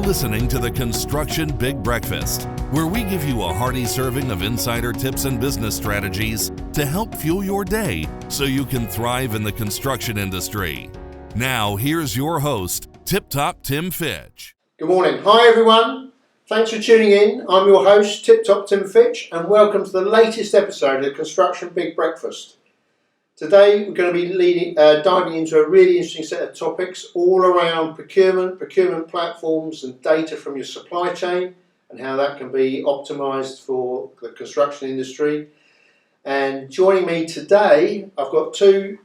listening to the Construction Big Breakfast, where we give you a hearty serving of insider tips and business strategies to help fuel your day so you can thrive in the construction industry. Now, here's your host, Tip Top Tim Fitch. Good morning. Hi, everyone. Thanks for tuning in. I'm your host, Tip Top Tim Fitch, and welcome to the latest episode of the Construction Big Breakfast. Today, we're going to be diving into a really interesting set of topics all around procurement platforms and data from your supply chain and how that can be optimized for the construction industry. And joining me today, I've got two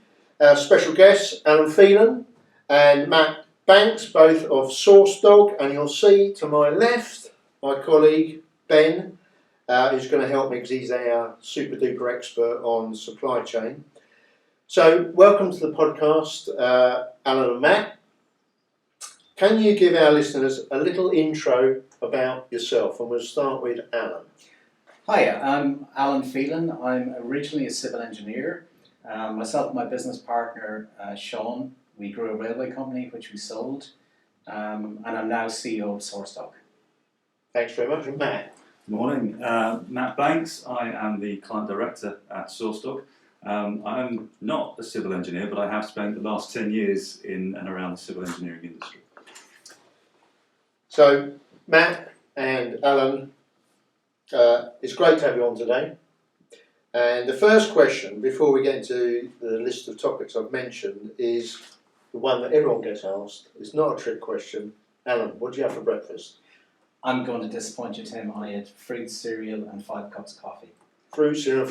special guests, Phelan and Matt Banks, both of SourceDogg, and you'll see to my left my colleague Ben, who's going to help me because he's our super duper expert on supply chain. So, welcome to the podcast, Alan and Matt. Can you give our listeners a little intro about yourself? And we'll start with Alan. Hi, I'm Alan Phelan. I'm originally a civil engineer. Myself and my business partner, Sean, we grew a railway company which we sold, and I'm now CEO of SourceDogg. Thanks very much. And Matt. Good morning. Matt Banks. I am the client director at SourceDogg. I'm not a civil engineer, but I have spent the last 10 years in and around the civil engineering industry. So, Matt and Alan, it's great to have you on today. And the first question, before we get into the list of topics I've mentioned, is the one that everyone gets asked. It's not a trick question. Alan, what do you have for breakfast? I'm going to disappoint you, Tim. I had fruit cereal and 5 cups of coffee. Fruit cereal,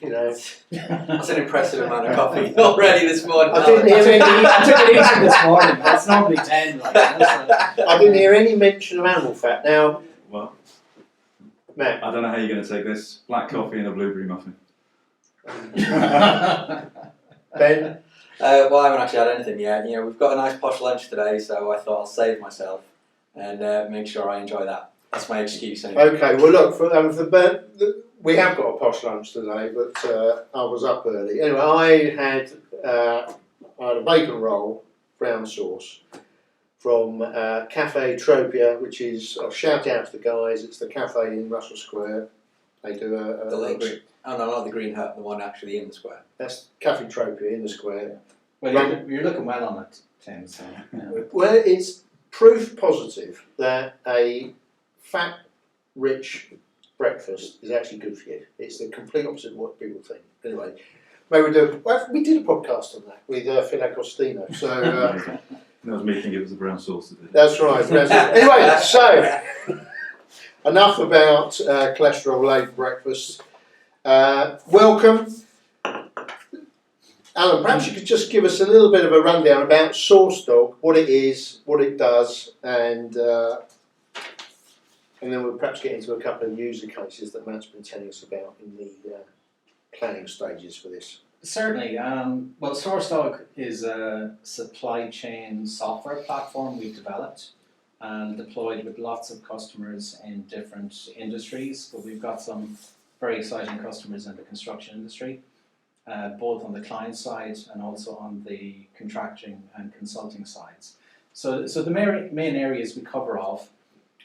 you know. That's an impressive amount of coffee already this morning. I took it easy this morning. That's normally 10. I didn't hear any mention of animal fat. Now, Well, Matt. I don't know how you're going to take this. Black coffee and a blueberry muffin. Ben? Well, I haven't actually had anything yet. You know, we've got a nice posh lunch today, so I thought I'll save myself and make sure I enjoy that. That's my excuse anyway. Okay, well look, we have got a posh lunch today, but I was up early. Anyway, I had a bacon roll, brown sauce, from Cafe Tropia, which is, I'll shout out to the guys, it's the cafe in Russell Square. They do The little green. Oh no, not the green hut, the one actually in the square. That's Cafe Tropia in the square. Well, you're looking well on it, Tim. So, yeah. Well, it's proof positive that a fat-rich breakfast is actually good for you. It's the complete opposite of what people think. Anyway, maybe we did a podcast on that with Phelan. So That was me thinking it was the brown sauce. that's right. Anyway, so enough about cholesterol-laden breakfast. Welcome. Alan, perhaps you could just give us a little bit of a rundown about SourceDogg, what it is, what it does, and then we'll perhaps get into a couple of user cases that Matt's been telling us about in the planning stages for this. Certainly. Well, SourceDogg is a supply chain software platform we've developed and deployed with lots of customers in different industries, but we've got some very exciting customers in the construction industry, both on the client side and also on the contracting and consulting sides. So the main areas we cover off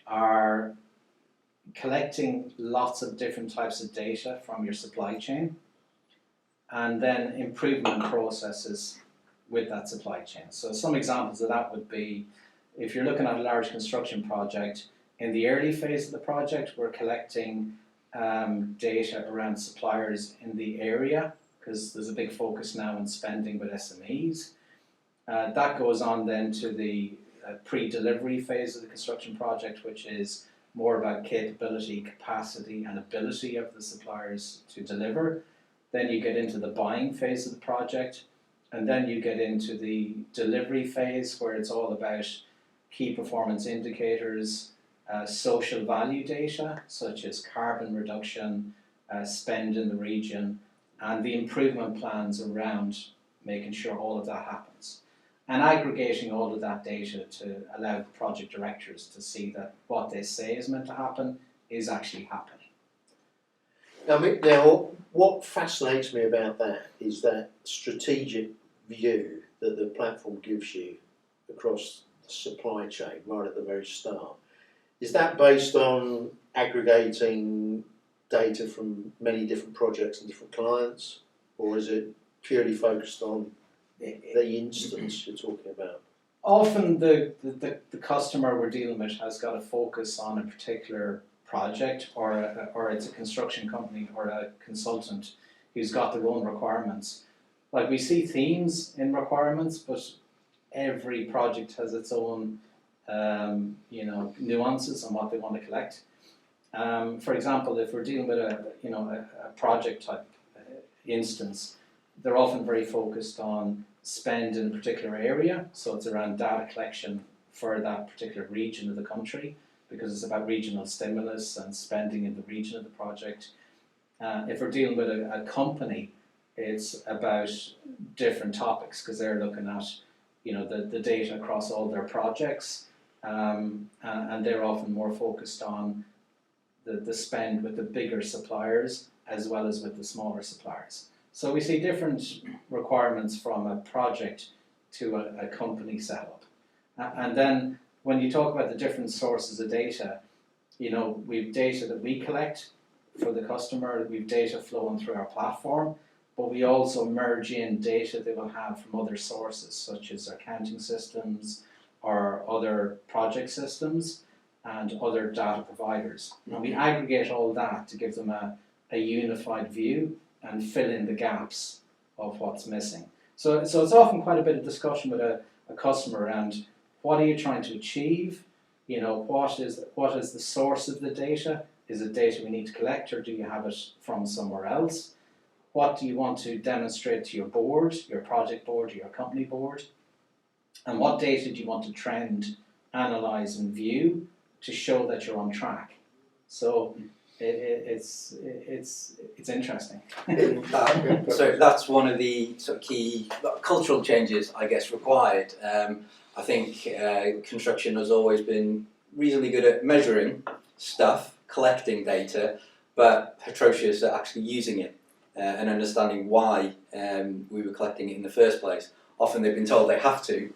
are collecting lots of different types of data from your supply chain, and then improvement processes with that supply chain. So some examples of that would be, if you're looking at a large construction project, in the early phase of the project, we're collecting data around suppliers in the area, because there's a big focus now on spending with SMEs. That goes on then to the pre-delivery phase of the construction project, which is more about capability, capacity, and ability of the suppliers to deliver. Then you get into the buying phase of the project, and then you get into the delivery phase, where it's all about key performance indicators, social value data, such as carbon reduction, spend in the region, and the improvement plans around making sure all of that happens. And aggregating all of that data to allow the project directors to see that what they say is meant to happen is actually happening. Now, what fascinates me about that is that strategic view that the platform gives you across supply chain right at the very start. Is that based on aggregating data from many different projects and different clients, or is it purely focused on the instance you're talking about? Often the customer we're dealing with has got a focus on a particular project, or it's a construction company or a consultant who's got their own requirements. Like, we see themes in requirements, but every project has its own nuances on what they want to collect. For example, if we're dealing with a project type instance, they're often very focused on spend in a particular area, so it's around data collection for that particular region of the country, because it's about regional stimulus and spending in the region of the project. If we're dealing with a company, it's about different topics, because they're looking at the data across all their projects, and they're often more focused on the spend with the bigger suppliers as well as with the smaller suppliers. So we see different requirements from a project to a company setup. And then when you talk about the different sources of data, we've data that we collect for the customer, we've data flowing through our platform, but we also merge in data they will have from other sources, such as accounting systems or other project systems and other data providers. And we aggregate all that to give them a unified view and fill in the gaps of what's missing. So it's often quite a bit of discussion with a customer around what are you trying to achieve? What is the source of the data? Is it data we need to collect, or do you have it from somewhere else? What do you want to demonstrate to your board, your project board, your company board? And what data do you want to trend, analyze and view to show that you're on track? So it's interesting. So that's one of the sort of key cultural changes, I guess, required. I think construction has always been reasonably good at measuring stuff, collecting data, but atrocious at actually using it and understanding why we were collecting it in the first place. Often they've been told they have to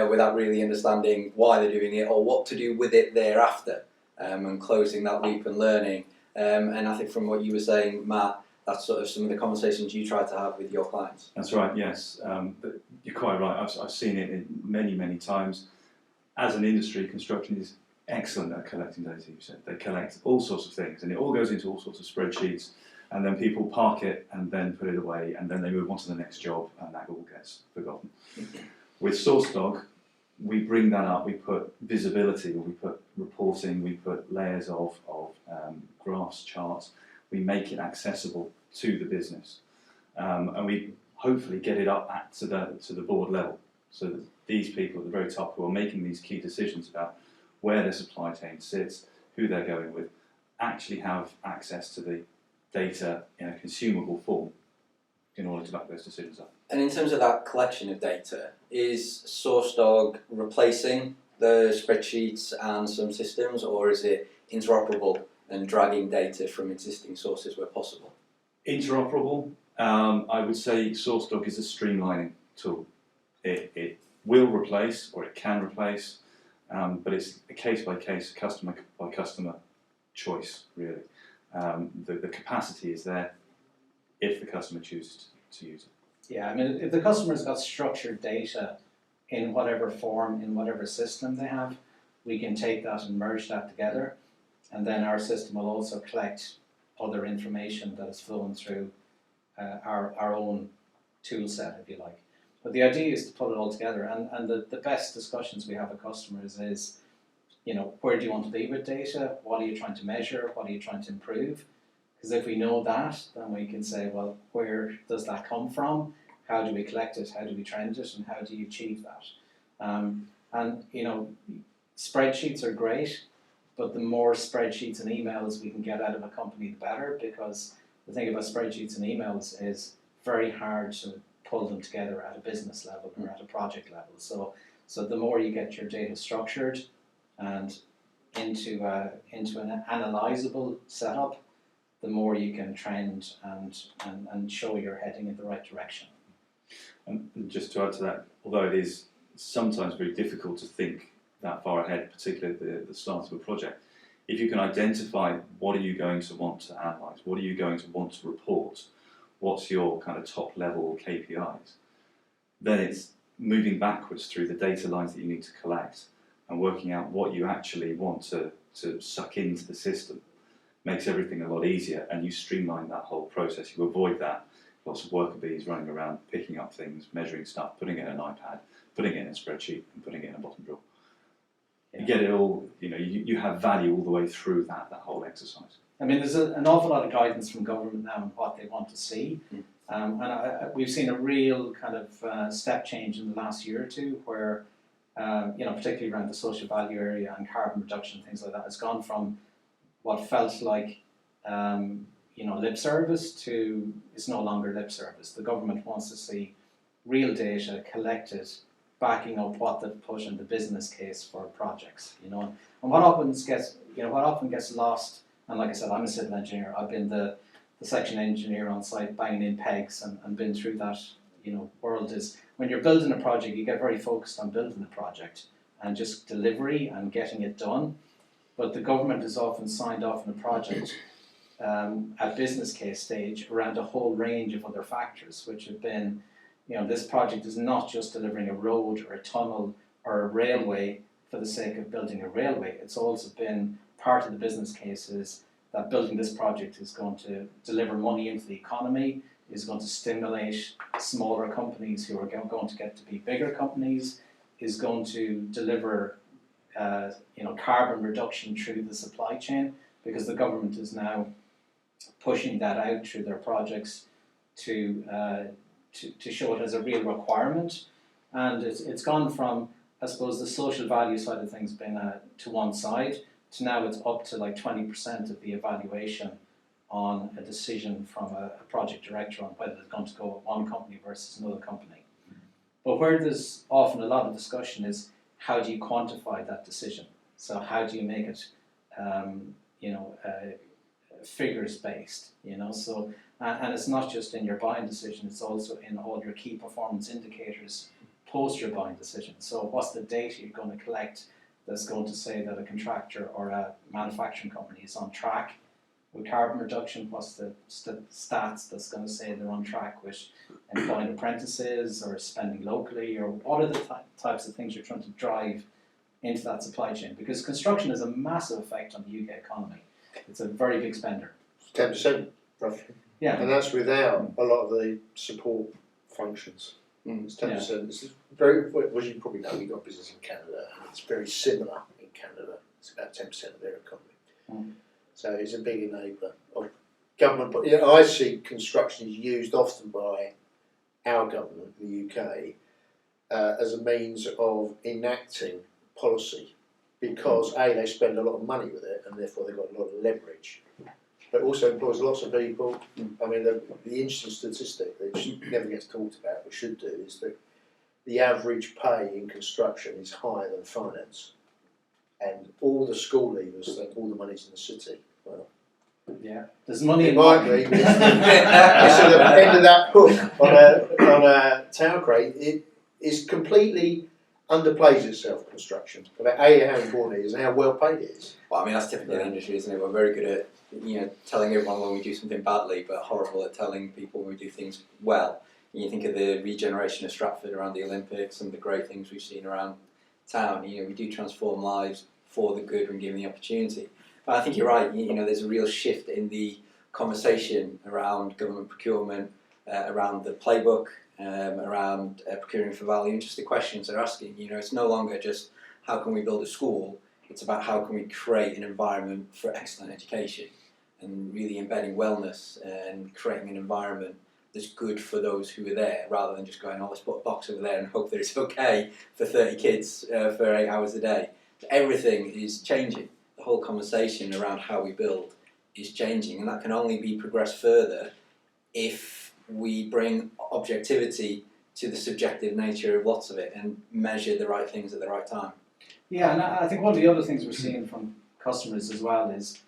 without really understanding why they're doing it or what to do with it thereafter, and closing that loop and learning. And I think from what you were saying, Matt, that's sort of some of the conversations you try to have with your clients. That's right, yes. But you're quite right. I've seen it in many times. As an industry, construction is excellent at collecting data, you said. They collect all sorts of things, and it all goes into all sorts of spreadsheets, and then people park it and then put it away, and then they move on to the next job, and that all gets forgotten. With SourceDogg, we bring that up, we put visibility, we put reporting, we put layers of graphs, charts, we make it accessible to the business, and we hopefully get it up to the board level, so that these people at the very top who are making these key decisions about where their supply chain sits, who they're going with, actually have access to the data in a consumable form in order to back those decisions up. And in terms of that collection of data, is SourceDogg replacing the spreadsheets and some systems, or is it interoperable and dragging data from existing sources where possible? Interoperable. I would say SourceDogg is a streamlining tool. It will replace, or it can replace, but it's a case-by-case, customer-by-customer choice, really. The capacity is there if the customer chooses to use it. Yeah, I mean, if the customer's got structured data in whatever form, in whatever system they have, we can take that and merge that together, and then our system will also collect other information that is flowing through our own tool set, if you like. But the idea is to put it all together, and the best discussions we have with customers is, where do you want to be with data? What are you trying to measure? What are you trying to improve? Because if we know that, then we can say, well, where does that come from? How do we collect it? How do we trend it? And how do you achieve that? Spreadsheets are great, but the more spreadsheets and emails we can get out of a company, the better, because the thing about spreadsheets and emails is very hard to pull them together at a business level or at a project level. So the more you get your data structured and into an analyzable setup, the more you can trend and show you're heading in the right direction. And just to add to that, although it is sometimes very difficult to think that far ahead, particularly at the start of a project. If you can identify what are you going to want to analyse, what are you going to want to report, what's your kind of top level KPIs, then it's moving backwards through the data lines that you need to collect and working out what you actually want to suck into the system. Makes everything a lot easier, and you streamline that whole process. You avoid that lots of worker bees running around picking up things, measuring stuff, putting it in an iPad, putting it in a spreadsheet and putting it in a bottom drawer. You get it all, you have value all the way through that whole exercise. I mean, there's an awful lot of guidance from government now on what they want to see. We've seen a real kind of step change in the last year or two where, particularly around the social value area and carbon reduction, things like that, it's gone from what felt like, lip service to it's no longer lip service. The government wants to see real data collected, backing up what they've put in the business case for projects, And what often gets lost, and like I said, I'm a civil engineer, I've been the section engineer on site banging in pegs and been through that, world, is when you're building a project, you get very focused on building the project and just delivery and getting it done. But the government is often signed off on a project at business case stage around a whole range of other factors, which have been, this project is not just delivering a road or a tunnel or a railway for the sake of building a railway. It's also been part of the business cases that building this project is going to deliver money into the economy, is going to stimulate smaller companies who are going to get to be bigger companies, is going to deliver carbon reduction through the supply chain, because the government is now pushing that out through their projects to show it as a real requirement. And it's gone from, I suppose, the social value side of things being to one side, to now it's up to like 20% of the evaluation on a decision from a project director on whether it's going to go with one company versus another company. But where there's often a lot of discussion is, how do you quantify that decision? So how do you make it, figures based? So and it's not just in your buying decision; it's also in all your key performance indicators post your buying decision. So what's the data you're going to collect that's going to say that a contractor or a manufacturing company is on track with carbon reduction? What's the stats that's going to say they're on track with employing apprentices or spending locally, or what are the types of things you're trying to drive into that supply chain? Because construction has a massive effect on the UK economy. It's a very big spender. 10% roughly. Yeah. And that's without a lot of the support functions. It's 10%. Yeah. It's very, well, you probably know, we've got business in Canada, and it's very similar in Canada. It's about 10% of their economy. So it's a big enabler of government. But I see construction is used often by our government, the UK, as a means of enacting policy, because they spend a lot of money with it, and therefore they've got a lot of leverage. But it also employs lots of people. I mean, the interesting statistic that never gets talked about, but should do, is that the average pay in construction is higher than finance. And all the school leavers think all the money's in the city. Well, yeah, there's money in might be. It's at the end of that hook on a tower crane. It is completely underplays itself, construction, about how important it is and how well paid it is. Well, I mean, that's typical in the industry, isn't it? We're very good at telling everyone when we do something badly, but horrible at telling people when we do things well. And you think of the regeneration of Stratford around the Olympics and the great things we've seen around town. We do transform lives for the good when given the opportunity. But I think you're right. There's a real shift in the conversation around government procurement, around the playbook, around procuring for value, and just the questions they're asking. It's no longer just how can we build a school. It's about how can we create an environment for excellent education, and really embedding wellness and creating an environment that's good for those who are there, rather than just going, let's put a box over there and hope that it's okay for 30 kids for 8 hours a day. Everything is changing. The whole conversation around how we build is changing, and that can only be progressed further if we bring objectivity to the subjective nature of lots of it and measure the right things at the right time. Yeah, and I think one of the other things we're seeing from customers as well is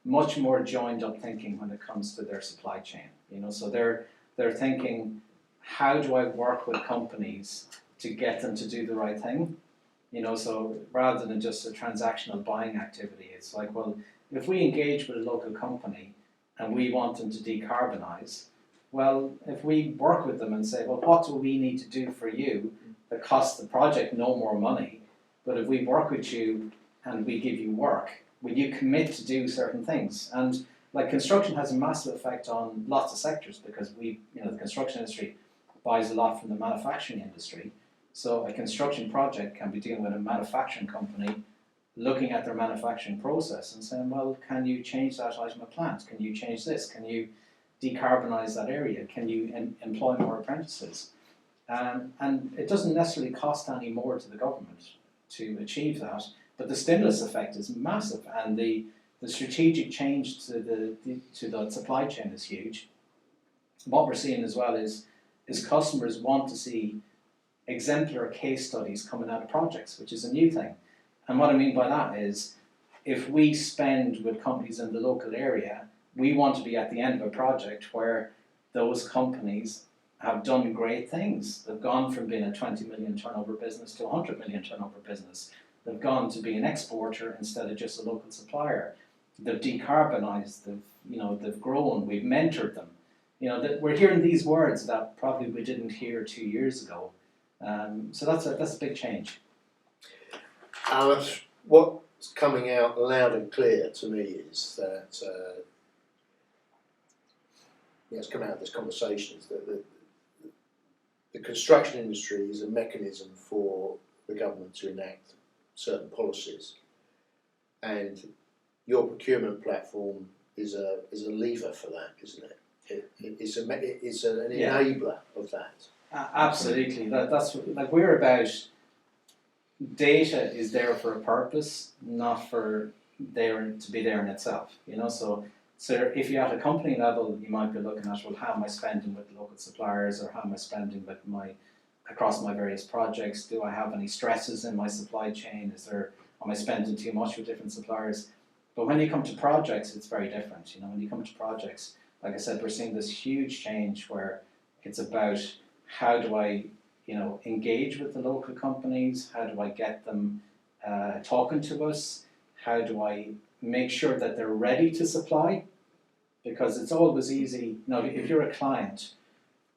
much more joined up thinking when it comes to their supply chain. So they're thinking, how do I work with companies to get them to do the right thing? So rather than just a transactional buying activity, it's like, well, if we engage with a local company and we want them to decarbonise, well, if we work with them and say, well, what do we need to do for you that costs the project no more money, but if we work with you and we give you work, will you commit to do certain things? And like construction has a massive effect on lots of sectors because the construction industry buys a lot from the manufacturing industry. So a construction project can be dealing with a manufacturing company looking at their manufacturing process and saying, well, can you change that item of plant? Can you change this? Can you decarbonise that area? Can you employ more apprentices? And it doesn't necessarily cost any more to the government to achieve that, but the stimulus effect is massive, and the strategic change to the supply chain is huge. What we're seeing as well is customers want to see exemplar case studies coming out of projects, which is a new thing. And what I mean by that is, if we spend with companies in the local area, we want to be at the end of a project where those companies have done great things. They've gone from being a 20 million turnover business to a 100 million turnover business. They've gone to be an exporter instead of just a local supplier. They've decarbonised, they've grown, we've mentored them. We're hearing these words that probably we didn't hear 2 years ago. So that's a big change. What's coming out loud and clear to me is that it's come out of this conversation is that the construction industry is a mechanism for the government to enact certain policies, and your procurement platform is a lever for that, isn't it? It's an enabler of that. Absolutely. That's like we're about. Data is there for a purpose, not for to be there in itself. So if you're at a company level, you might be looking at, well, how am I spending with local suppliers, or how am I spending with across my various projects? Do I have any stresses in my supply chain? Am I spending too much with different suppliers? But when you come to projects, it's very different. When you come to projects, like I said, we're seeing this huge change where it's about how do I engage with the local companies? How do I get them talking to us? How do I make sure that they're ready to supply? Because it's always easy. If you're a client,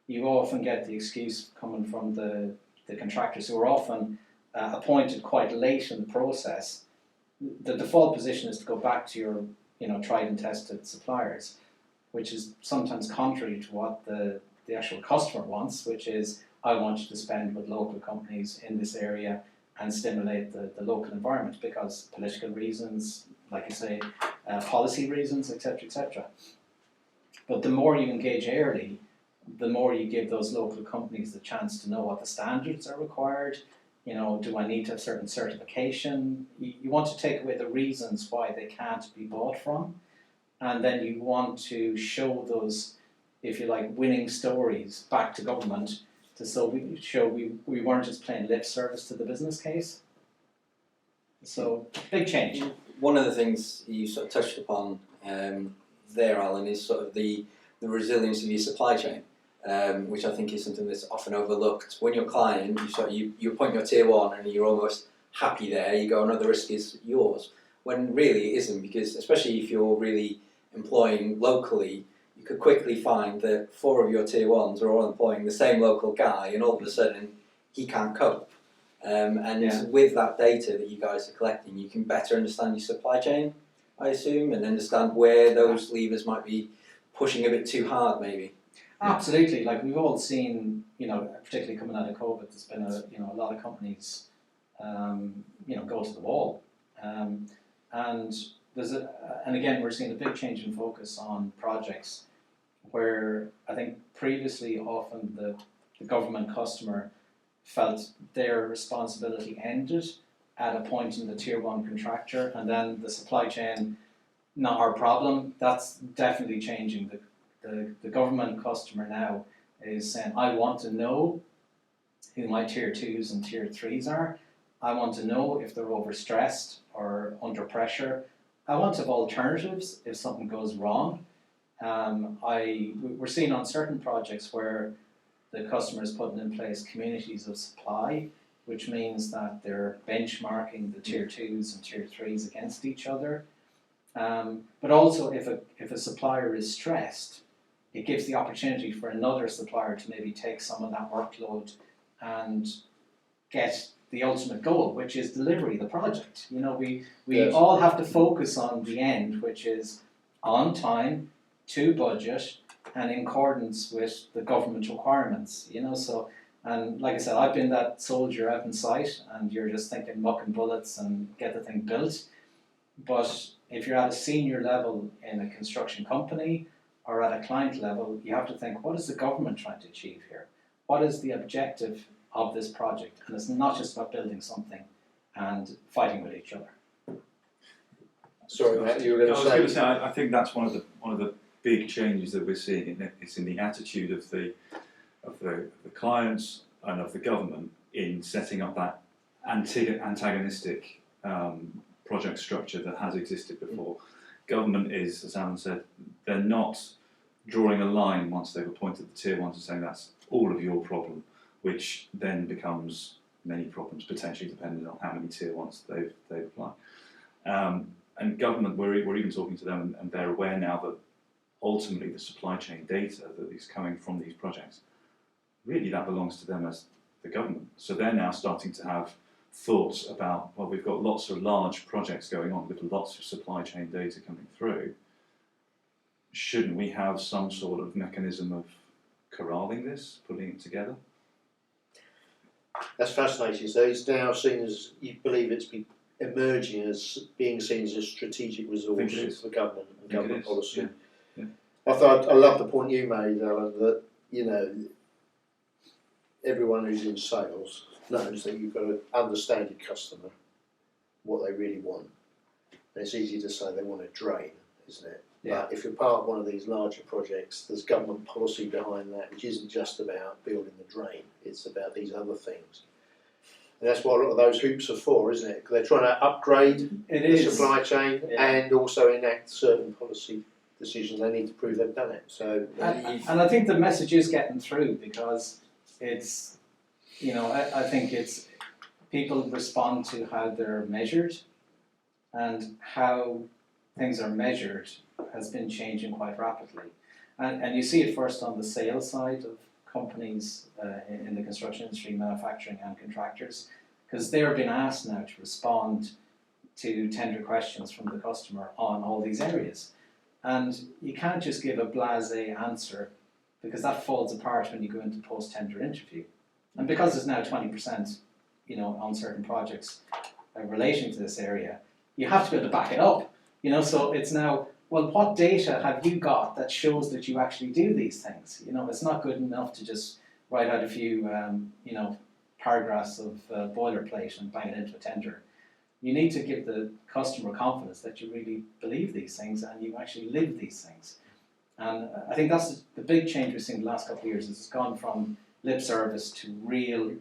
you often get the excuse coming from the contractors who are often appointed quite late in the process. The default position is to go back to your tried and tested suppliers, which is sometimes contrary to what the actual customer wants, which is, I want you to spend with local companies in this area and stimulate the local environment because political reasons, like you say, policy reasons, etc., etc. But the more you engage early, the more you give those local companies the chance to know what the standards are required. Do I need to have certain certification? You want to take away the reasons why they can't be bought from, and then you want to show those, if you like, winning stories back to government we weren't just playing lip service to the business case. So big change. One of the things you sort of touched upon there, Alan, is sort of the resilience of your supply chain, which I think is something that's often overlooked. When you're a client, you appoint your tier one and you're almost happy there. You go, no, the risk is yours. When really it isn't, because especially if you're really employing locally, you could quickly find that 4 of your tier ones are all employing the same local guy, and all of a sudden he can't cope. With that data that you guys are collecting, you can better understand your supply chain, I assume, and understand where those levers might be pushing a bit too hard, maybe. Absolutely. Like we've all seen, particularly coming out of COVID, there's been a lot of companies, go to the wall, and again we're seeing a big change in focus on projects, where I think previously often the government customer felt their responsibility ended at a point in the tier one contractor, and then the supply chain, not our problem. That's definitely changing. The government customer now is saying, I want to know who my tier twos and tier threes are. I want to know if they're overstressed or under pressure. I want to have alternatives if something goes wrong. We're seeing on certain projects where the customer is putting in place communities of supply, which means that they're benchmarking the tier 2s and tier 3s against each other. But also if a supplier is stressed, it gives the opportunity for another supplier to maybe take some of that workload and get the ultimate goal, which is delivery of the project. You know, we Yes. all have to focus on the end, which is on time, to budget, and in accordance with the government requirements. You know, so, and like I said, I've been that soldier out in sight, and you're just thinking muck and bullets and get the thing built. But if you're at a senior level in a construction company or at a client level, you have to think, what is the government trying to achieve here? What is the objective of this project? And it's not just about building something and fighting with each other. Sorry, Matt, you were going I to was going to say. say, I think that's one of the big changes that we're seeing. It's in the attitude of the clients and of the government in setting up that antagonistic project structure that has existed before. Government is, as Alan said, they're not drawing a line once they've appointed the tier ones and saying that's all of your problem, which then becomes many problems potentially depending on how many tier ones they've applied. And government, we're even talking to them, and they're aware now that ultimately the supply chain data that is coming from these projects, really that belongs to them as the government. So they're now starting to have thoughts about, well, we've got lots of large projects going on with lots of supply chain data coming through. Shouldn't we have some sort of mechanism of corralling this, putting it together? That's fascinating. So it's now seen as, you believe it's emerging as being seen as a strategic resource for government and government policy. Yeah. I love the point you made, Alan, that, you know, everyone who's in sales knows that you've got to understand your customer, what they really want. And it's easy to say they want a drain, isn't it? Yeah. But if you're part of one of these larger projects, there's government policy behind that, which isn't just about building the drain, it's about these other things. And that's what a lot of those hoops are for, isn't it? They're trying to upgrade the supply chain and also enact certain policy decisions. They need to prove they've done it. So, and I think the message is getting through, because it's, you know, I think it's, people respond to how they're measured, and how things are measured has been changing quite rapidly. And you see it first on the sales side of companies in the construction industry, manufacturing and contractors, because they're being asked now to respond to tender questions from the customer on all these areas. And you can't just give a blasé answer, because that falls apart when you go into post-tender interview. And because there's now 20%, you know, on certain projects relating to this area, you have to be able to back it up. You know, so it's now, well, what data have you got that shows that you actually do these things? You know, it's not good enough to just write out a few, you know, paragraphs of boilerplate and bang it into a tender. You need to give the customer confidence that you really believe these things and you actually live these things. And I think that's the big change we've seen in the last couple of years. Is it's gone from lip service to real,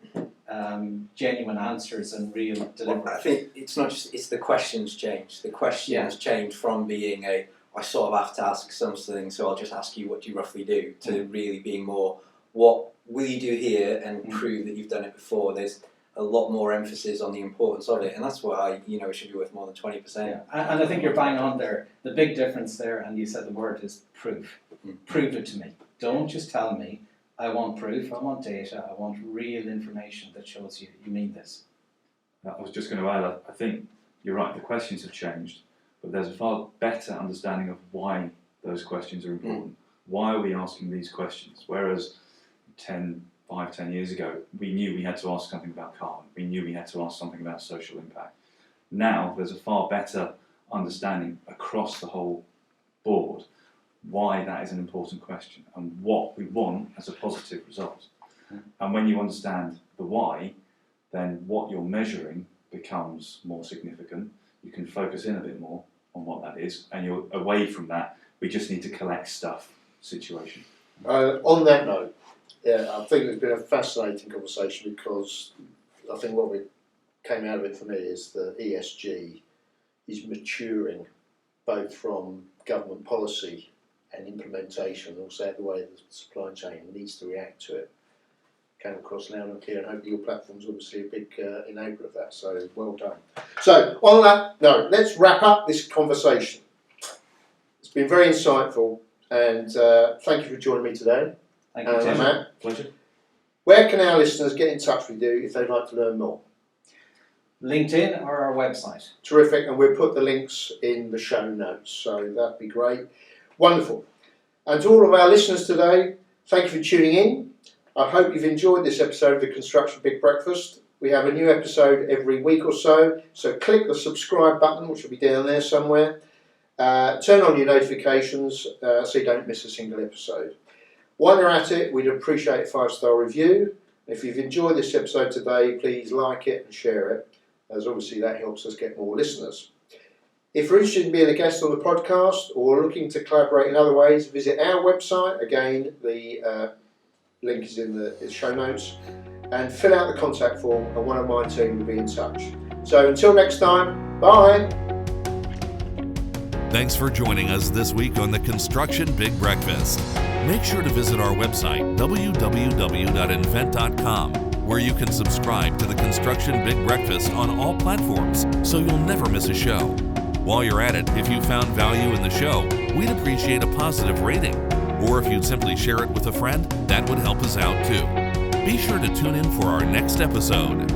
genuine answers and real delivery. Well, I think it's not just, it's the questions change. The questions change from being I sort of have to ask something, so I'll just ask you what you roughly do, to really being more, what will you do here and prove that you've done it before. There's a lot more emphasis on the importance of it, and that's why, you know, it should be worth more than 20%. Yeah. And I think you're bang on there. The big difference there, and you said the word, is proof. Prove it to me. Don't just tell me. I want proof, I want data, I want real information that shows you mean this. I was just going to add, I think you're right, the questions have changed, but there's a far better understanding of why those questions are important. Why are we asking these questions? Whereas 5, 10 years ago, we knew we had to ask something about carbon, we knew we had to ask something about social impact. Now there's a far better understanding across the whole board why that is an important question and what we want as a positive result. And when you understand the why, then what you're measuring becomes more significant. You can focus in a bit more on what that is, and you're away from that, we just need to collect stuff situation. on that note, I think it's been a fascinating conversation, because I think what we came out of it for me is that ESG is maturing both from government policy and implementation, also the way the supply chain needs to react to it. came across loud and clear, and hopefully your platform's obviously a big enabler of that, so well done. So on that note, let's wrap up this conversation. It's been very insightful, and thank you for joining me today. Thank you, Tim. Matt. Pleasure. Where can our listeners get in touch with you if they'd like to learn more? LinkedIn or our website. Terrific, and we'll put the links in the show notes, so that'd be great. Wonderful. And to all of our listeners today, thank you for tuning in. I hope you've enjoyed this episode of the Construction Big Breakfast. We have a new episode every week or so, so click the subscribe button, which will be down there somewhere. Turn on your notifications so you don't miss a single episode. While you're at it, we'd appreciate a 5-star review. If you've enjoyed this episode today, please like it and share it, as obviously that helps us get more listeners. If you're interested in being a guest on the podcast or looking to collaborate in other ways, visit our website. Again, the link is in the show notes. And fill out the contact form and one of my team will be in touch. So until next time, bye! Thanks for joining us this week on the Construction Big Breakfast. Make sure to visit our website, www.invennt.com, where you can subscribe to the Construction Big Breakfast on all platforms so you'll never miss a show. While you're at it, if you found value in the show, we'd appreciate a positive rating. Or if you'd simply share it with a friend, that would help us out too. Be sure to tune in for our next episode.